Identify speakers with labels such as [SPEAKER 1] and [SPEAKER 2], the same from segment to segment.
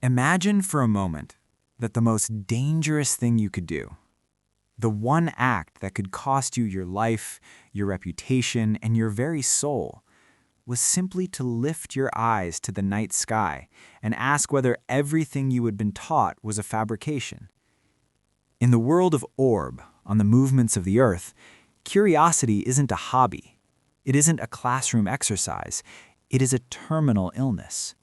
[SPEAKER 1] Imagine for a moment that the most dangerous thing you could do, the one act that could cost you your life, your reputation, and your very soul, was simply to lift your eyes to the night sky and ask whether everything you had been taught was a fabrication. In the world of Orb, on the movements of the Earth, curiosity isn't a hobby. It isn't a classroom exercise. It is a terminal illness.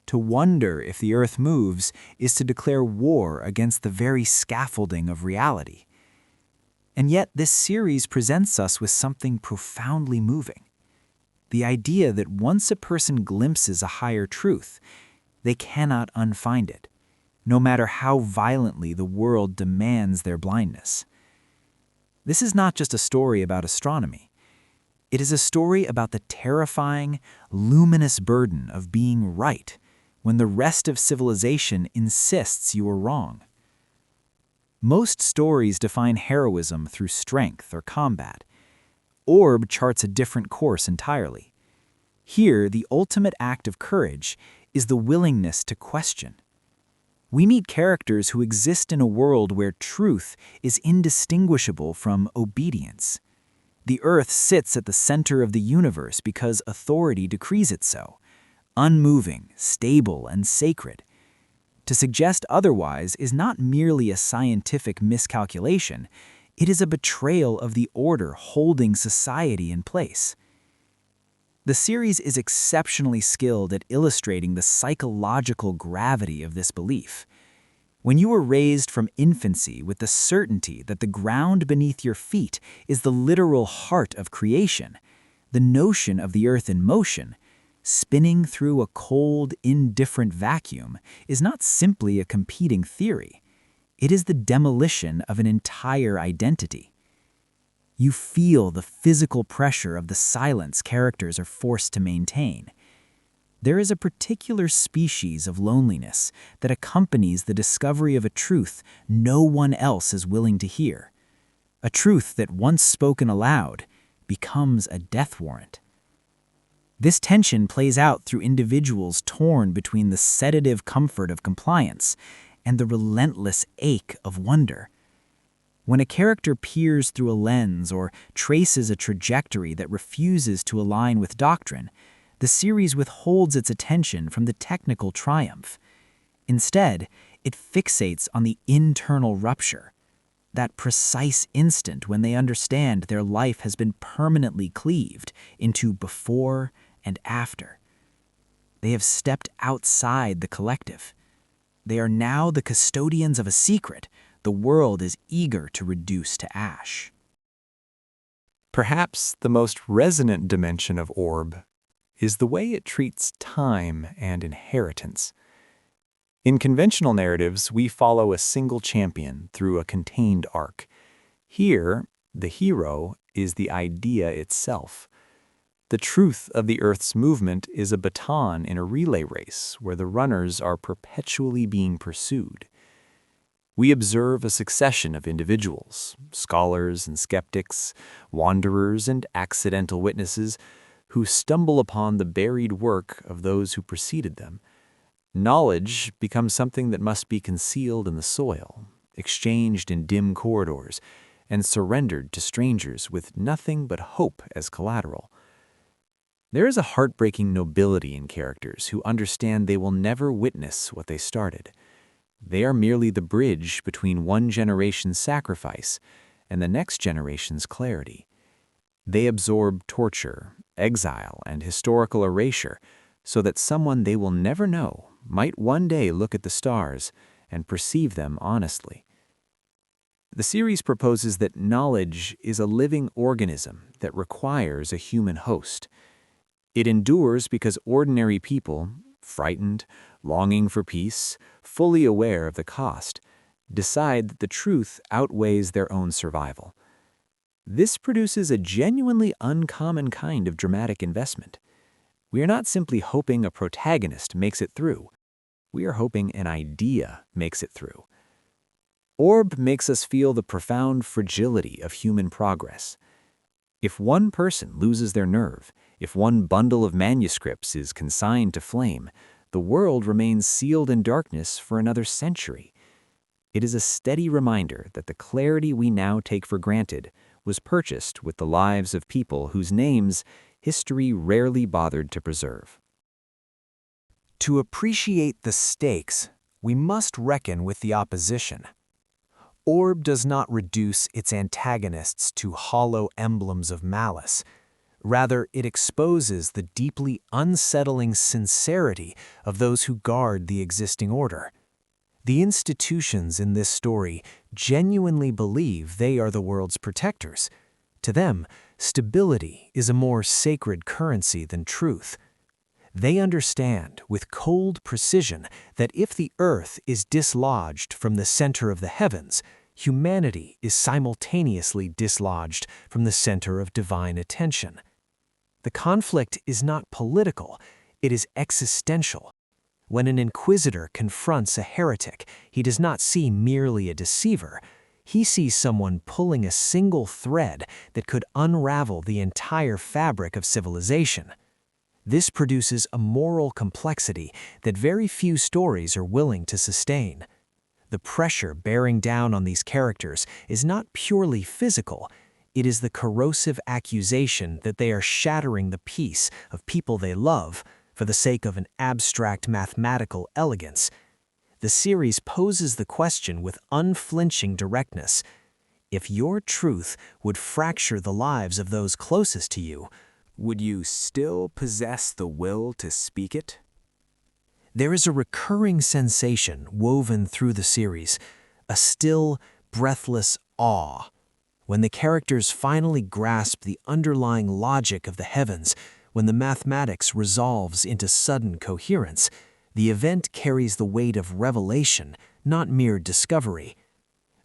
[SPEAKER 1] To wonder if the Earth moves is to declare war against the very scaffolding of reality. And yet this series presents us with something profoundly moving. The idea that once a person glimpses a higher truth, they cannot unfind it, no matter how violently the world demands their blindness. This is not just a story about astronomy. It is a story about the terrifying, luminous burden of being right when the rest of civilization insists you are wrong. Most stories define heroism through strength or combat. Orb charts a different course entirely. Here, the ultimate act of courage is the willingness to question. We meet characters who exist in a world where truth is indistinguishable from obedience. The Earth sits at the center of the universe because authority decrees it so, unmoving, stable, and sacred. To suggest otherwise is not merely a scientific miscalculation, it is a betrayal of the order holding society in place. The series is exceptionally skilled at illustrating the psychological gravity of this belief. When you were raised from infancy with the certainty that the ground beneath your feet is the literal heart of creation, the notion of the Earth in motion, spinning through a cold, indifferent vacuum, is not simply a competing theory. It is the demolition of an entire identity. You feel the physical pressure of the silence characters are forced to maintain. There is a particular species of loneliness that accompanies the discovery of a truth no one else is willing to hear. A truth that, once spoken aloud, becomes a death warrant. This tension plays out through individuals torn between the sedative comfort of compliance and the relentless ache of wonder. When a character peers through a lens or traces a trajectory that refuses to align with doctrine, the series withholds its attention from the technical triumph. Instead, it fixates on the internal rupture, that precise instant when they understand their life has been permanently cleaved into before and after. They have stepped outside the collective. They are now the custodians of a secret the world is eager to reduce to ash.
[SPEAKER 2] Perhaps the most resonant dimension of Orb is the way it treats time and inheritance. In conventional narratives, we follow a single champion through a contained arc. Here, the hero is the idea itself. The truth of the Earth's movement is a baton in a relay race where the runners are perpetually being pursued. We observe a succession of individuals, scholars and skeptics, wanderers and accidental witnesses, who stumble upon the buried work of those who preceded them. Knowledge becomes something that must be concealed in the soil, exchanged in dim corridors, and surrendered to strangers with nothing but hope as collateral. There is a heartbreaking nobility in characters who understand they will never witness what they started. They are merely the bridge between one generation's sacrifice and the next generation's clarity. They absorb torture, exile, and historical erasure so that someone they will never know might one day look at the stars and perceive them honestly. The series proposes that knowledge is a living organism that requires a human host. It endures because ordinary people, frightened, longing for peace, fully aware of the cost, decide that the truth outweighs their own survival. This produces a genuinely uncommon kind of dramatic investment. We are not simply hoping a protagonist makes it through. We are hoping an idea makes it through. Orb makes us feel the profound fragility of human progress. If one person loses their nerve, if one bundle of manuscripts is consigned to flame, the world remains sealed in darkness for another century. It is a steady reminder that the clarity we now take for granted was purchased with the lives of people whose names history rarely bothered to preserve.
[SPEAKER 1] To appreciate the stakes, we must reckon with the opposition. Orb does not reduce its antagonists to hollow emblems of malice. Rather, it exposes the deeply unsettling sincerity of those who guard the existing order. The institutions in this story genuinely believe they are the world's protectors. To them, stability is a more sacred currency than truth. They understand with cold precision that if the earth is dislodged from the center of the heavens, humanity is simultaneously dislodged from the center of divine attention. The conflict is not political, it is existential. When an inquisitor confronts a heretic, he does not see merely a deceiver. He sees someone pulling a single thread that could unravel the entire fabric of civilization. This produces a moral complexity that very few stories are willing to sustain. The pressure bearing down on these characters is not purely physical. It is the corrosive accusation that they are shattering the peace of people they love for the sake of an abstract mathematical elegance. The series poses the question with unflinching directness. If your truth would fracture the lives of those closest to you, would you still possess the will to speak it? There is a recurring sensation woven through the series, a still, breathless awe. When the characters finally grasp the underlying logic of the heavens, when the mathematics resolves into sudden coherence, the event carries the weight of revelation, not mere discovery.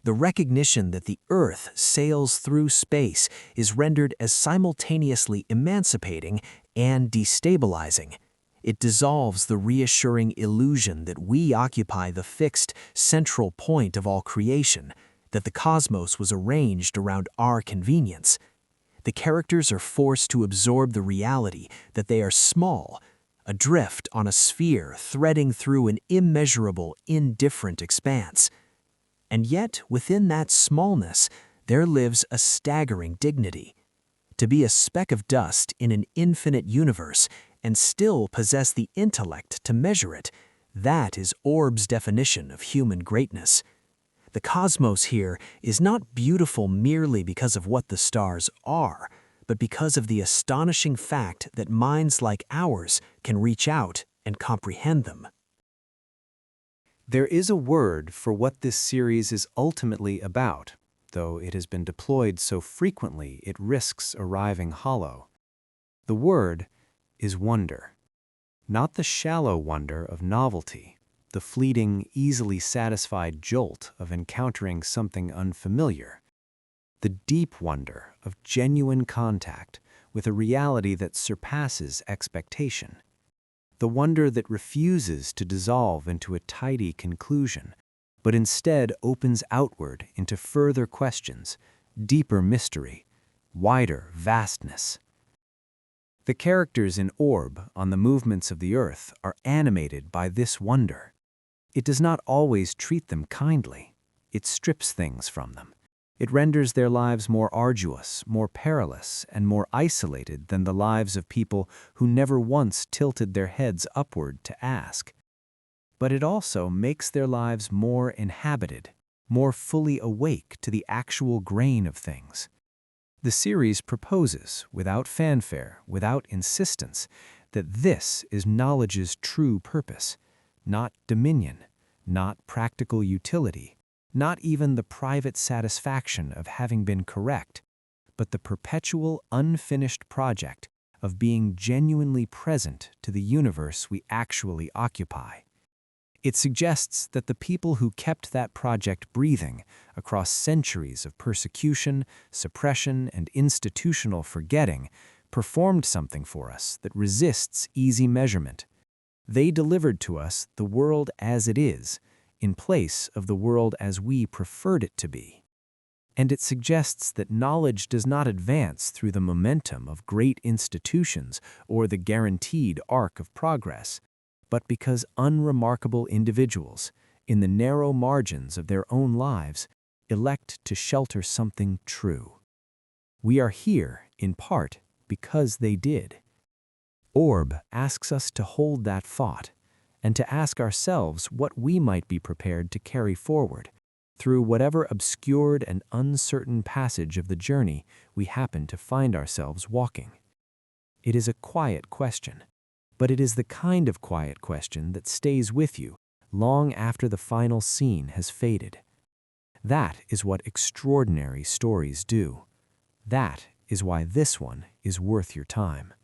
[SPEAKER 1] The recognition that the Earth sails through space is rendered as simultaneously emancipating and destabilizing. It dissolves the reassuring illusion that we occupy the fixed, central point of all creation, that the cosmos was arranged around our convenience. The characters are forced to absorb the reality that they are small, adrift on a sphere threading through an immeasurable, indifferent expanse. And yet, within that smallness, there lives a staggering dignity. To be a speck of dust in an infinite universe and still possess the intellect to measure it, that is Orb's definition of human greatness. The cosmos here is not beautiful merely because of what the stars are, but because of the astonishing fact that minds like ours can reach out and comprehend them.
[SPEAKER 2] There is a word for what this series is ultimately about, though it has been deployed so frequently it risks arriving hollow. The word is wonder. Not the shallow wonder of novelty, the fleeting, easily satisfied jolt of encountering something unfamiliar. The deep wonder of genuine contact with a reality that surpasses expectation. The wonder that refuses to dissolve into a tidy conclusion, but instead opens outward into further questions, deeper mystery, wider vastness. The characters in Orb on the movements of the earth are animated by this wonder. It does not always treat them kindly. It strips things from them. It renders their lives more arduous, more perilous, and more isolated than the lives of people who never once tilted their heads upward to ask. But it also makes their lives more inhabited, more fully awake to the actual grain of things. The series proposes, without fanfare, without insistence, that this is knowledge's true purpose, not dominion, not practical utility, not even the private satisfaction of having been correct, but the perpetual unfinished project of being genuinely present to the universe we actually occupy. It suggests that the people who kept that project breathing across centuries of persecution, suppression, and institutional forgetting performed something for us that resists easy measurement. They delivered to us the world as it is, in place of the world as we preferred it to be. And it suggests that knowledge does not advance through the momentum of great institutions or the guaranteed arc of progress,
[SPEAKER 3] but because unremarkable individuals, in the narrow margins of their own lives, elect to shelter something true. We are here, in part, because they did. Orb asks us to hold that thought and to ask ourselves what we might be prepared to carry forward through whatever obscured and uncertain passage of the journey we happen to find ourselves walking. It is a quiet question, but it is the kind of quiet question that stays with you long after the final scene has faded. That is what extraordinary stories do. That is why this one is worth your time.